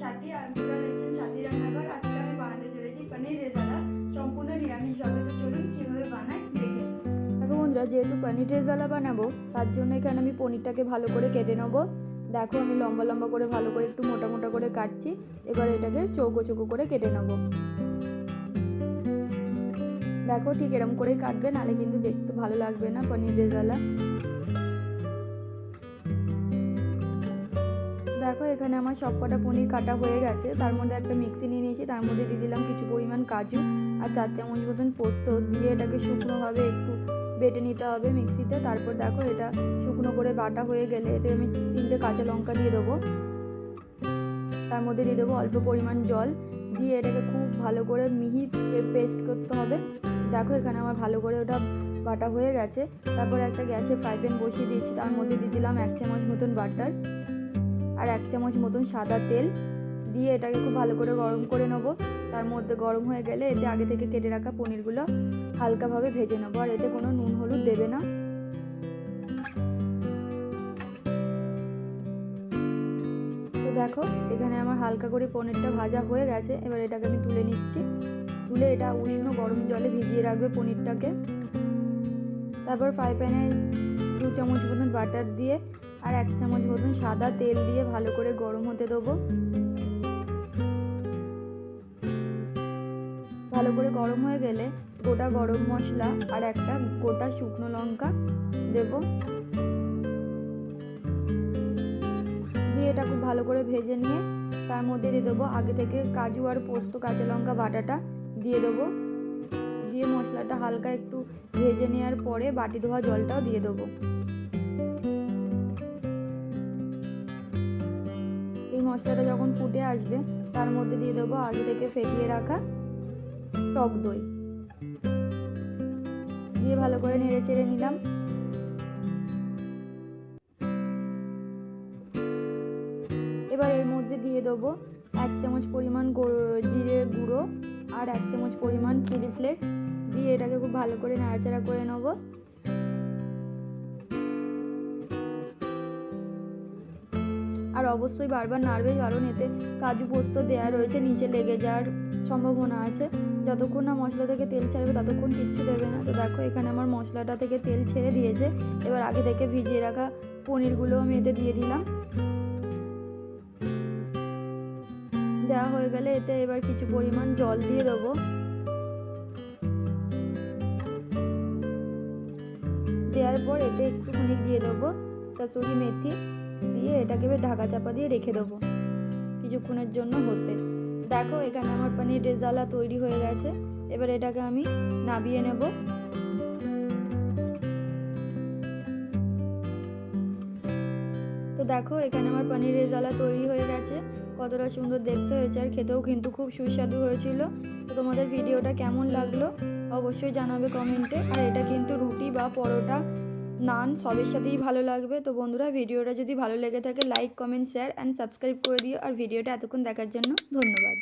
সাথী আর আপনারা দেখছেন সাথী রান্নাঘর। আজকে আমি বানাতে চলেছি পনির রেজালা, সম্পূর্ণ নিরামিষভাবে। তো চলুন কীভাবে বানাই দেখে। দেখো বন্ধুরা, যেহেতু পনির রেজালা বানাবো তার জন্য এখানে আমি পনিরটাকে ভালো করে কেটে নেবো। দেখো আমি লম্বা লম্বা করে ভালো করে একটু মোটা মোটা করে কাটছি। এবার এটাকে চৌকো চৌকো করে কেটে নেবো। দেখো ঠিক এরকম করেই কাটবে, নাহলে কিন্তু দেখতে ভালো লাগবে না পনির রেজালা। দেখো এখানে আমার সব কটা পনির কাটা হয়ে গেছে। তার মধ্যে একটা মিক্সি নিয়ে নিয়েছি, তার মধ্যে দিয়ে দিলাম কিছু পরিমাণ কাজু আর 4 চামচ মতন পোস্ত দিয়ে এটাকে শুকনোভাবে একটু বেটে নিতে হবে মিক্সিতে। তারপর দেখো এটা শুকনো করে বাটা হয়ে গেলে এতে আমি 3টে কাঁচা লঙ্কা দিয়ে দেবো। তার মধ্যে দিয়ে দেবো অল্প পরিমাণ জল, দিয়ে এটাকে খুব ভালো করে মিহি পেস্ট করতে হবে। দেখো এখানে আমার ভালো করে ওটা বাটা হয়ে গেছে। তারপর একটা গ্যাসে ফ্রাই প্যান বসিয়ে দিয়েছি, তার মধ্যে দিয়ে দিলাম 1 চামচ মতন বাটার আর 1 চামচ মতন সাদা তেল দিয়ে এটাকে খুব ভালো করে গরম করে নেব। তার মধ্যে গরম হয়ে গেলে এতে আগে থেকে কেটে রাখা পনিরগুলো হালকাভাবে ভেজে নেবো, আর এতে কোনো নুন হলুদ দেবে না। তো দেখো এখানে আমার হালকা করে পনিরটা ভাজা হয়ে গেছে। এবার এটাকে আমি তুলে নিচ্ছি। তুলে এটা উষ্ণ গরম জলে ভিজিয়ে রাখবে পনিরটাকে। তারপর ফ্রাই প্যানে 2 চামচ মতন বাটার দিয়ে আর 1 চামচ মতন সাদা তেল দিয়ে ভালো করে গরম হতে দেবো। ভালো করে গরম হয়ে গেলে গোটা গরম মশলা আর একটা গোটা শুকনো লঙ্কা দেব, দিয়ে এটা খুব ভালো করে ভেজে নিয়ে তার মধ্যে দিয়ে দেবো আগে থেকে কাজু আর পোস্ত কাঁচা লঙ্কা বাটাটা দিয়ে দেবো। দিয়ে মশলাটা হালকা একটু ভেজে নেওয়ার পরে বাটি ধোয়া জলটাও দিয়ে দেবো। এই মশলাটা যখন ফুটে আসবে তার মধ্যে দিয়ে দেবো আগে থেকে ফেটিয়ে রাখা টক দই, দিয়ে ভালো করে নেড়ে চেড়ে নিলাম। এবার এর মধ্যে দিয়ে দেবো 1 চামচ পরিমাণ জিরে গুঁড়ো আর 1 চামচ পরিমাণ চিলি ফ্লেক্স দিয়ে এটাকে খুব ভালো করে নাড়াচাড়া করে নেব। আর অবশ্যই বারবার নাড়বে, কারণ এতে কাজু পোস্ত দেওয়া রয়েছে, নিচে লেগে যাওয়ার সম্ভাবনা আছে। যতক্ষণ না মশলা থেকে তেল ছাড়বে ততক্ষণ কিচ্ছু দেবে না। তো দেখো এখানে আমার মশলাটা থেকে তেল ছেড়ে দিয়েছে। এবার আগে থেকে ভিজিয়ে রাখা পনিরগুলো আমি এতে দিয়ে দিলাম। দেওয়া হয়ে গেলে এতে এবার কিছু পরিমাণ জল দিয়ে দেবো। দেওয়ার পর এতে একটুখানি দিয়ে দেবো কাসুরি মেথি, দিয়ে এটাকে এবার ঢাকা চাপা দিয়ে রেখে দেবো কিছুক্ষণের জন্য হতে। দেখো এখানে আমার পনির রেজালা তৈরি হয়ে গেছে। এবার এটাকে আমি নামিয়ে নেব। তো দেখো এখানে আমার পনির রেজালা তৈরি হয়ে গেছে। কতটা সুন্দর দেখতে হয়েছে, আর খেতেও কিন্তু খুব সুস্বাদু হয়েছিল। তো তোমাদের ভিডিওটা কেমন লাগলো অবশ্যই জানাবে কমেন্টে। আর এটা কিন্তু রুটি বা পরোটা, নান সবের সাথেই ভালো লাগবে। তো বন্ধুরা, ভিডিওটা যদি ভালো লেগে থাকে like comment share and subscribe করে দিও। আর ভিডিওটা এতক্ষণ দেখার জন্য ধন্যবাদ।